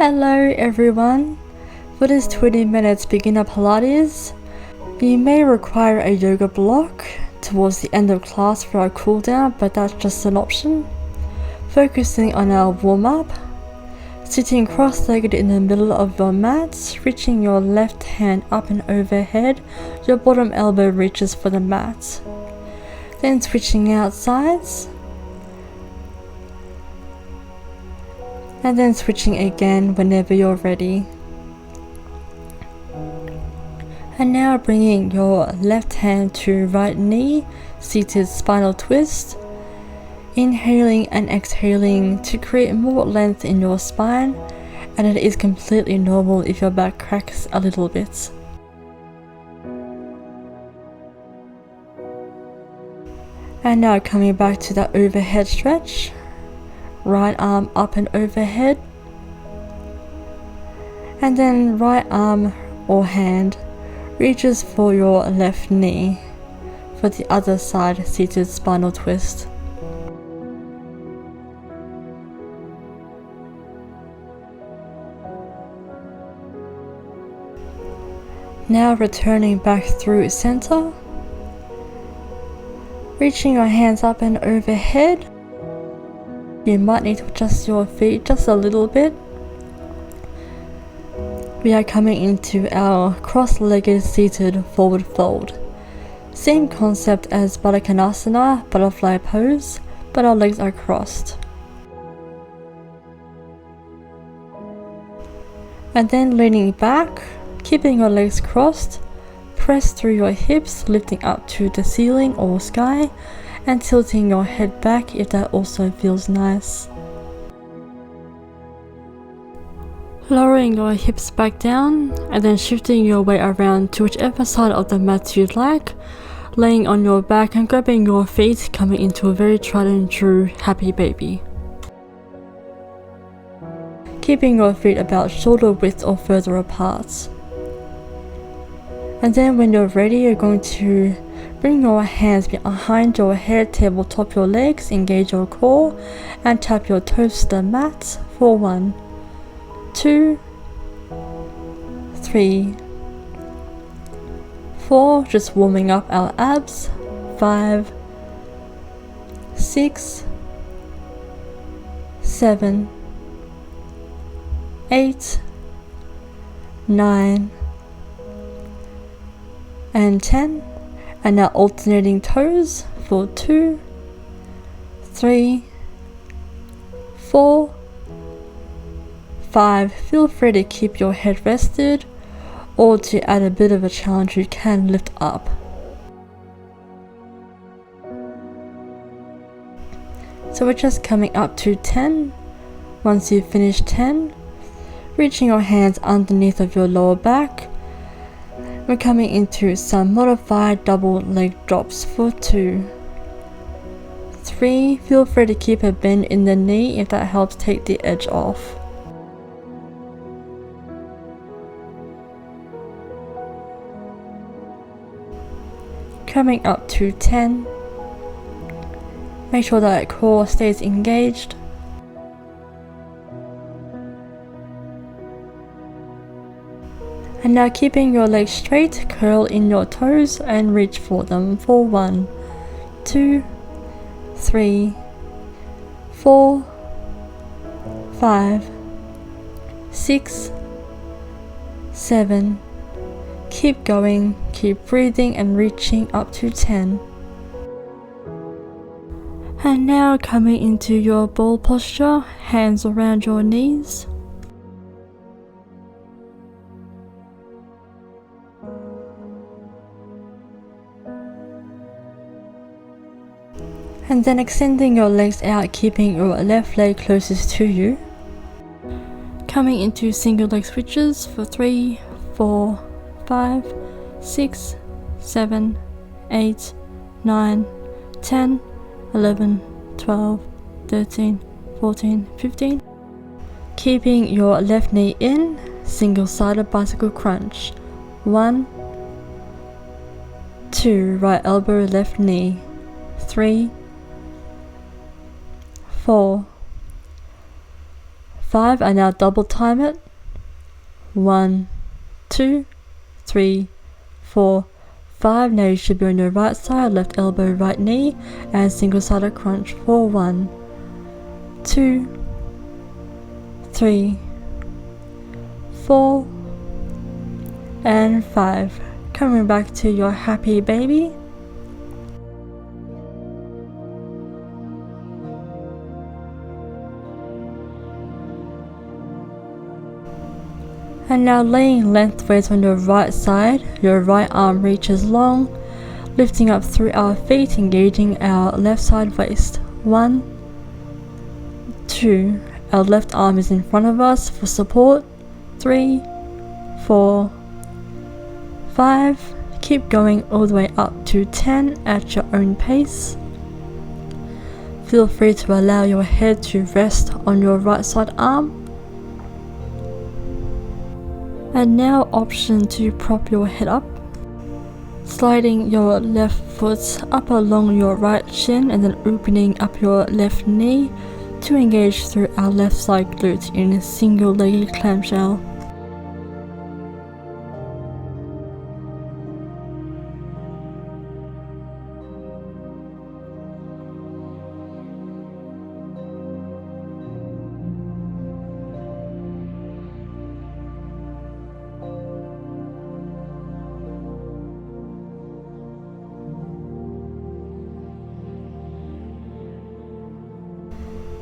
Hello everyone! For this 20 minutes beginner Pilates, you may require a yoga block towards the end of class for our cool down, but that's just an option. Focusing on our warm up, sitting cross-legged in the middle of your mat, reaching your left hand up and overhead, your bottom elbow reaches for the mat. Then switching out sides, and then switching again whenever you're ready. And now bringing your left hand to right knee, seated spinal twist, inhaling and exhaling to create more length in your spine, and it is completely normal if your back cracks a little bit. And now coming back to that overhead stretch, right arm up and overhead, and then right arm or hand reaches for your left knee for the other side seated spinal twist. Now returning back through center, reaching your hands up and overhead. You might need to adjust your feet just a little bit. We are coming into our cross-legged seated forward fold. Same concept as Baddha butterfly pose, but our legs are crossed. And then leaning back, keeping your legs crossed, press through your hips, lifting up to the ceiling or sky, and tilting your head back if that also feels nice. Lowering your hips back down and then shifting your weight around to whichever side of the mat you'd like, laying on your back and grabbing your feet, coming into a very tried and true happy baby. Keeping your feet about shoulder width or further apart. And then when you're ready, you're going to bring your hands behind your head, tabletop your legs, engage your core, and tap your toes to the mat for 1, 2, 3, 4, just warming up our abs, 5, 6, 7, 8, 9, and 10. And now alternating toes for 2, 3, 4, 5. Feel free to keep your head rested, or to add a bit of a challenge, you can lift up. So we're just coming up to 10. Once you've finished 10, reaching your hands underneath of your lower back, we're coming into some modified double leg drops for 2, 3. Feel free to keep a bend in the knee if that helps take the edge off. Coming up to 10. Make sure that core stays engaged. And now keeping your legs straight, curl in your toes and reach for them for 1, 2, 3, 4, 5, 6, 7. Keep going, keep breathing and reaching up to 10. And now coming into your ball posture, hands around your knees. And then extending your legs out, keeping your left leg closest to you. Coming into single leg switches for 3, 4, 5, 6, 7, 8, 9, 10, 11, 12, 13, 14, 15. Keeping your left knee in, single-sided bicycle crunch. 1, 2, right elbow, left knee. 3, 4, 5, and now double time it. 1, 2, 3, 4, 5. Now you should be on your right side, left elbow, right knee, and single sided crunch for 1, 2, 3, 4, and 5. Coming back to your happy baby. And now laying lengthways on your right side, your right arm reaches long, lifting up through our feet, engaging our left side waist. 1, 2, our left arm is in front of us for support. 3, 4, 5, keep going all the way up to 10 at your own pace. Feel free to allow your head to rest on your right side arm. And now option to prop your head up, sliding your left foot up along your right shin and then opening up your left knee to engage through our left side glute in a single-legged clamshell.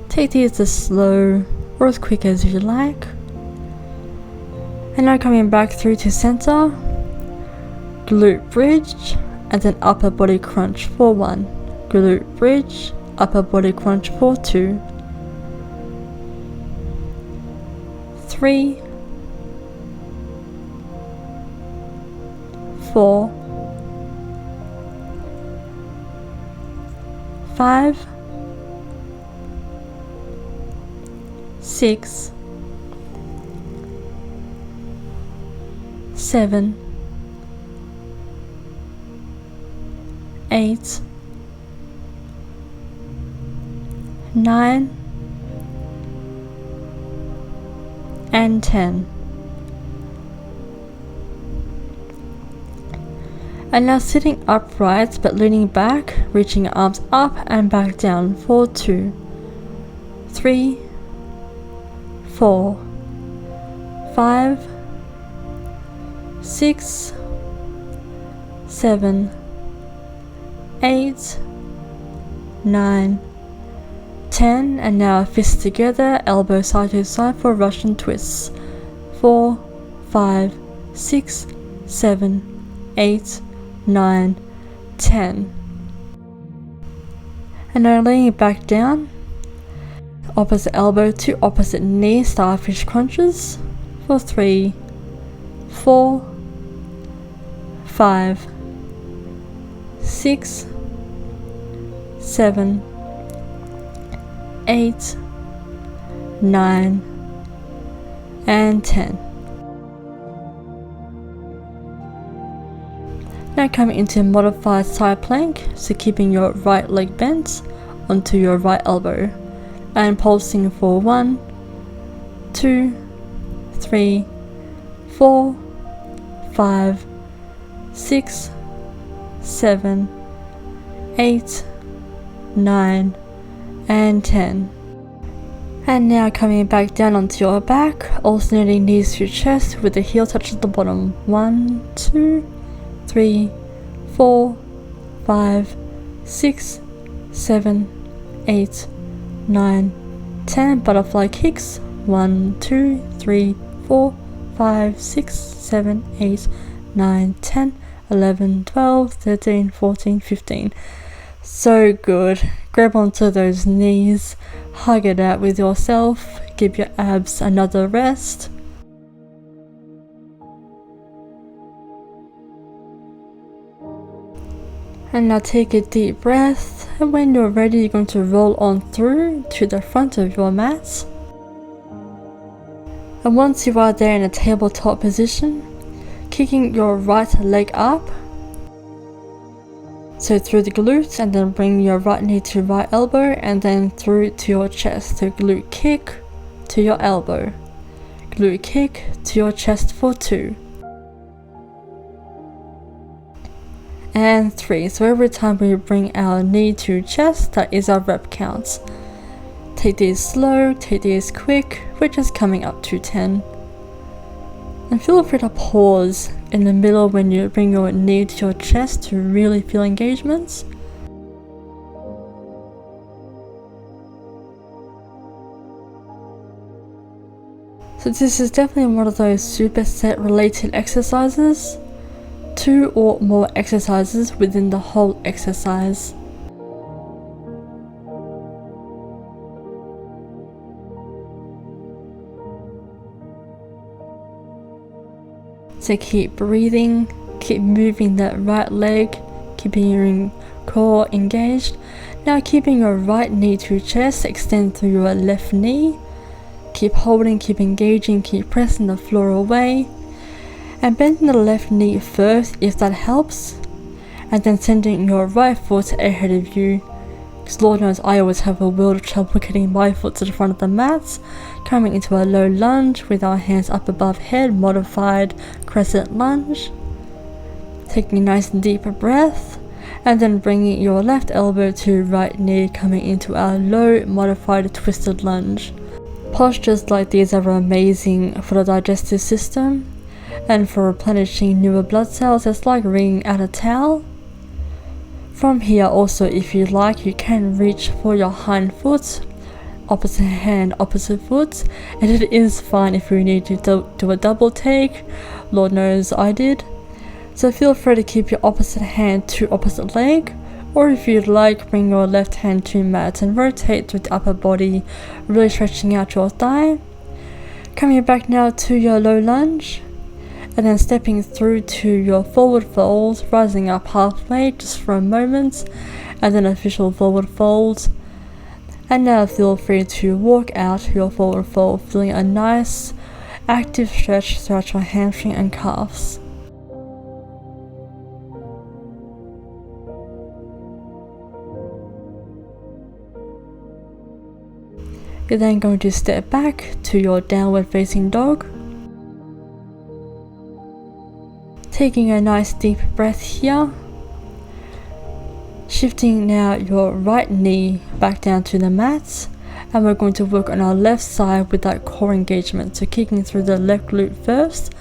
Take these as slow or as quick as you like. And now coming back through to center, glute bridge, and then upper body crunch for 1, glute bridge, upper body crunch for 2, 3, 4, 5, 6, 7, 8, 9, and 10. And now sitting upright but leaning back, reaching your arms up and back down for 2, 3, 4, 5, 6, 7, 8, 9, 10, and now fists together, elbow side to side for Russian twists. 4, 5, 6, 7, 8, 9, 10. And now laying it back down, opposite elbow to opposite knee, starfish crunches for 3, 4, 5, 6, 7, 8, 9, and 10. Now coming into modified side plank, so keeping your right leg bent onto your right elbow and pulsing for 1, 2, 3, 4, 5, 6, 7, 8, 9, and 10. And now coming back down onto your back, alternating knees to chest with the heel touch at the bottom. 1, 2, 3, 4, 5, 6, 7, 8, 9, 10. Butterfly kicks. 1, 2, 3, 4, 5, 6, 7, 8, 9, 10, 11, 12, 13, 14, 15. So good. Grab onto those knees, hug it out with yourself, give your abs another rest. And now take a deep breath, and when you're ready, you're going to roll on through to the front of your mat. And once you are there in a tabletop position, kicking your right leg up, so through the glute, and then bring your right knee to right elbow, and then through to your chest. So glute kick, to your elbow, glute kick to your chest for 2, and 3. So every time we bring our knee to chest, that is our rep counts. Take these slow, take these quick, we're just coming up to 10. And feel free to pause in the middle when you bring your knee to your chest to really feel engagements. So this is definitely one of those superset related exercises. 2 or more exercises within the whole exercise. So keep breathing, keep moving that right leg, keeping your core engaged. Now keeping your right knee to chest, extend through your left knee. Keep holding, keep engaging, keep pressing the floor away. And bending the left knee first if that helps. And then sending your right foot ahead of you. Because Lord knows I always have a world of trouble getting my foot to the front of the mats. Coming into a low lunge with our hands up above head, modified crescent lunge. Taking a nice deep breath. And then bringing your left elbow to right knee, coming into our low modified twisted lunge. Postures like these are amazing for the digestive system and for replenishing newer blood cells. It's like wringing out a towel. From here also, if you like, you can reach for your hind foot, opposite hand, opposite foot, and it is fine if you need to do a double take. Lord knows I did. So feel free to keep your opposite hand to opposite leg, or if you'd like, bring your left hand to mat and rotate through the upper body, really stretching out your thigh. Coming back now to your low lunge, and then stepping through to your forward fold, rising up halfway just for a moment, and then official forward fold. And now feel free to walk out your forward fold, feeling a nice active stretch throughout your hamstring and calves. You're then going to step back to your downward facing dog. Taking a nice deep breath here. Shifting now your right knee back down to the mat. And we're going to work on our left side with that core engagement. So kicking through the left glute first.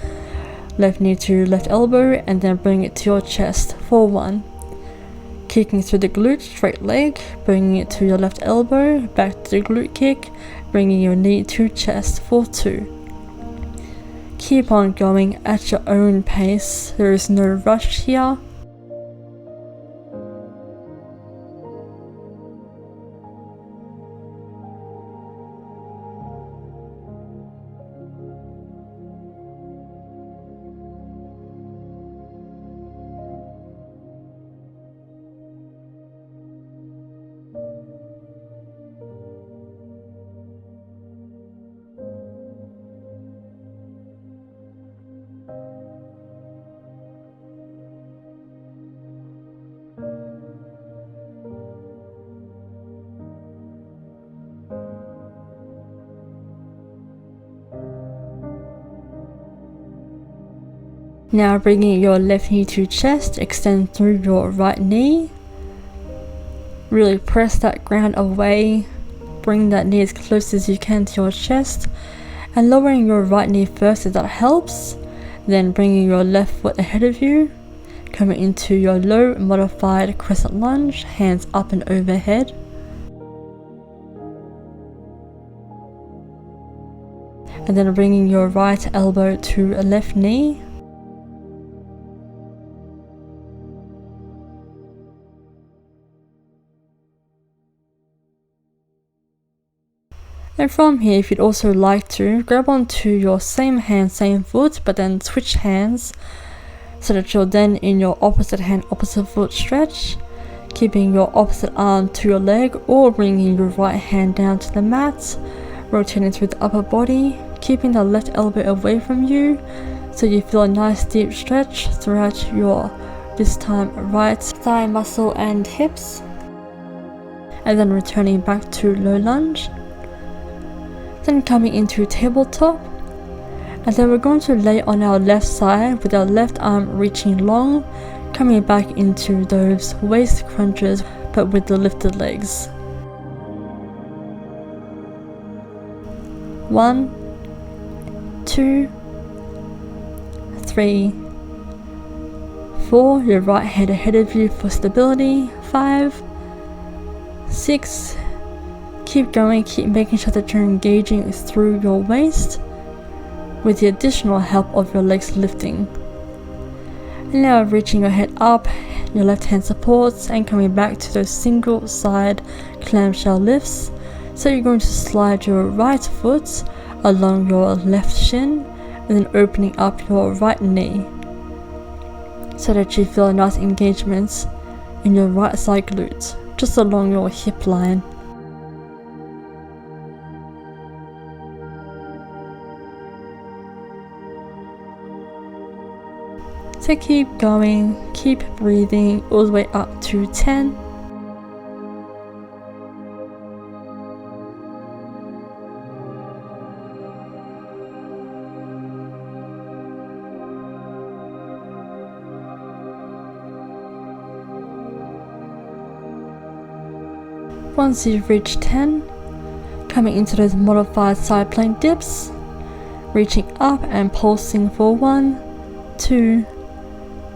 Left knee to left elbow, and then bring it to your chest for 1. Kicking through the glute, straight leg, bringing it to your left elbow, back to the glute kick, bringing your knee to chest for 2. Keep on going at your own pace, there is no rush here. Now bringing your left knee to chest, extend through your right knee. Really press that ground away. Bring that knee as close as you can to your chest. And lowering your right knee first if that helps. Then bringing your left foot ahead of you. Coming into your low modified crescent lunge, hands up and overhead. And then bringing your right elbow to a left knee. And from here, if you'd also like to, grab onto your same hand, same foot, but then switch hands so that you're then in your opposite hand, opposite foot stretch, keeping your opposite arm to your leg, or bringing your right hand down to the mat, rotating through the upper body, keeping the left elbow away from you so you feel a nice deep stretch throughout your, this time, right thigh muscle and hips. And then returning back to low lunge. Then coming into tabletop, and then we're going to lay on our left side with our left arm reaching long, coming back into those waist crunches but with the lifted legs. 1, 2, 3, 4, your right hand ahead of you for stability, 5, 6, keep going, keep making sure that you're engaging through your waist with the additional help of your legs lifting. And now reaching your head up, your left hand supports and coming back to those single side clamshell lifts. So you're going to slide your right foot along your left shin and then opening up your right knee so that you feel a nice engagement in your right side glute, just along your hip line. So keep going, keep breathing all the way up to 10. Once you've reached 10, coming into those modified side plank dips, reaching up and pulsing for 1, 2,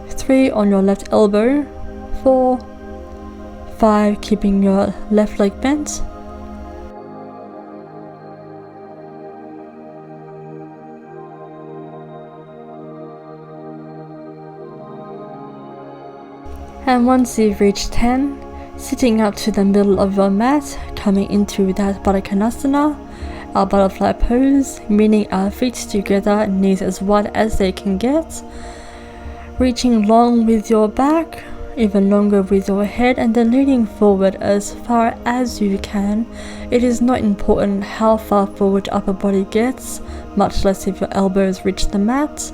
3 on your left elbow, 4, 5, keeping your left leg bent, and once you've reached 10, sitting up to the middle of your mat, coming into that Baddha Konasana, our butterfly pose, meaning our feet together, knees as wide as they can get, reaching long with your back, even longer with your head, and then leaning forward as far as you can. It is not important how far forward your upper body gets, much less if your elbows reach the mat,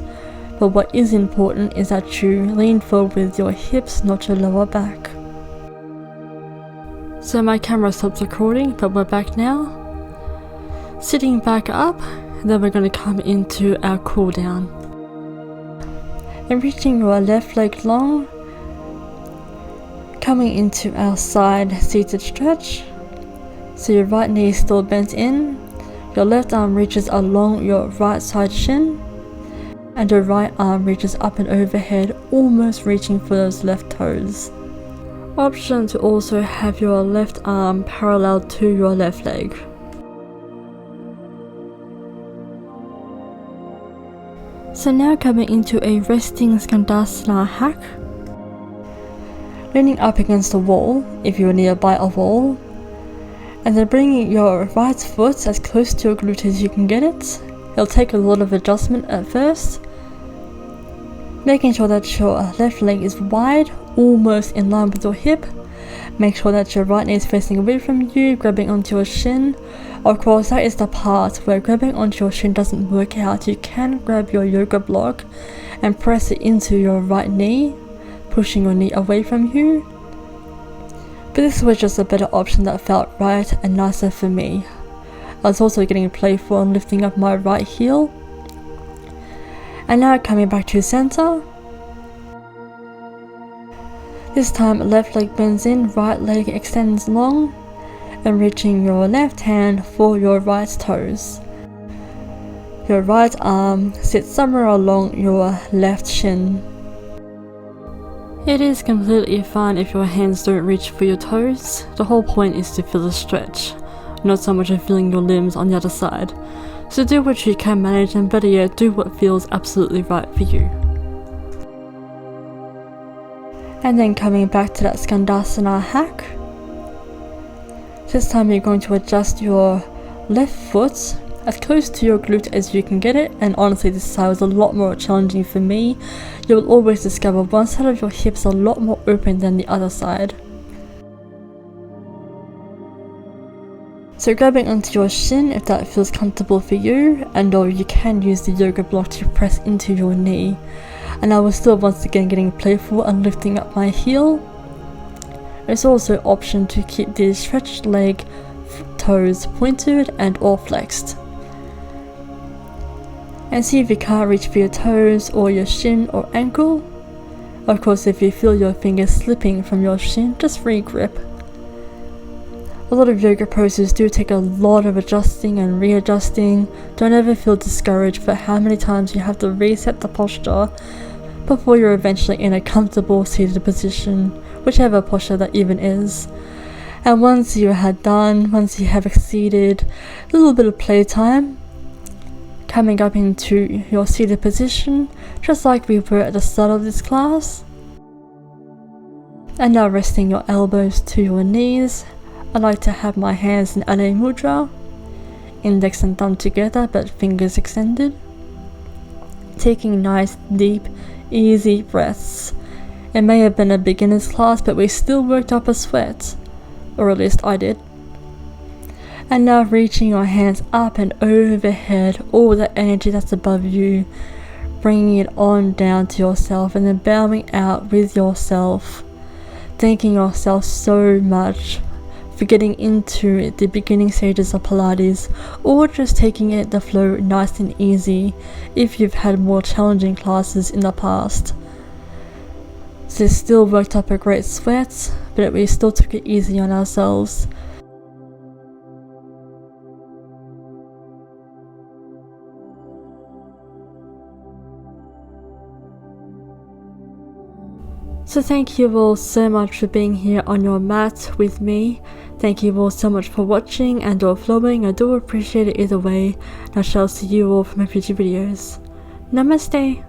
but what is important is that you lean forward with your hips, not your lower back. So my camera stopped recording, but we're back now. Sitting back up, then we're going to come into our cool down. And reaching your left leg long, coming into our side seated stretch. So your right knee is still bent in, your left arm reaches along your right side shin, and your right arm reaches up and overhead, almost reaching for those left toes. Option to also have your left arm parallel to your left leg. So now coming into a resting Skandasana hack. Leaning up against the wall, if you're nearby a wall, and then bringing your right foot as close to your glute as you can get it. It'll take a lot of adjustment at first. Making sure that your left leg is wide, almost in line with your hip. Make sure that your right knee is facing away from you, grabbing onto your shin. Of course, that is the part where grabbing onto your shin doesn't work out. You can grab your yoga block and press it into your right knee, pushing your knee away from you. But this was just a better option that felt right and nicer for me. I was also getting playful and lifting up my right heel. And now coming back to center. This time left leg bends in, right leg extends long, and reaching your left hand for your right toes. Your right arm sits somewhere along your left shin. It is completely fine if your hands don't reach for your toes. The whole point is to feel the stretch, not so much of feeling your limbs on the other side. So do what you can manage, and better yet, do what feels absolutely right for you. And then coming back to that Skandasana hack. This time you're going to adjust your left foot as close to your glute as you can get it, and honestly this side was a lot more challenging for me. You will always discover one side of your hips a lot more open than the other side. So grabbing onto your shin if that feels comfortable for you, and or you can use the yoga block to press into your knee. And I was still once again getting playful and lifting up my heel. It's also an option to keep the stretched leg toes pointed and or flexed. and see if you can't reach for your toes or your shin or ankle. Of course, if you feel your fingers slipping from your shin, just re-grip. A lot of yoga poses do take a lot of adjusting and readjusting. Don't ever feel discouraged for how many times you have to reset the posture before you're eventually in a comfortable seated position, whichever posture that even is. And once you once you have exceeded a little bit of playtime, coming up into your seated position, just like we were at the start of this class. And now resting your elbows to your knees. I like to have my hands in Adho Mudra, index and thumb together but fingers extended. Taking nice, deep, easy breaths. It may have been a beginner's class, but we still worked up a sweat, or at least I did. And now reaching your hands up and overhead, all the energy that's above you, bringing it on down to yourself and then bowing out with yourself, thanking yourself so much for getting into the beginning stages of Pilates, or just taking it the flow nice and easy if you've had more challenging classes in the past. So still worked up a great sweat, but we still took it easy on ourselves. So thank you all so much for being here on your mat with me. Thank you all so much for watching and or following. I do appreciate it either way. And I shall see you all from my future videos. Namaste.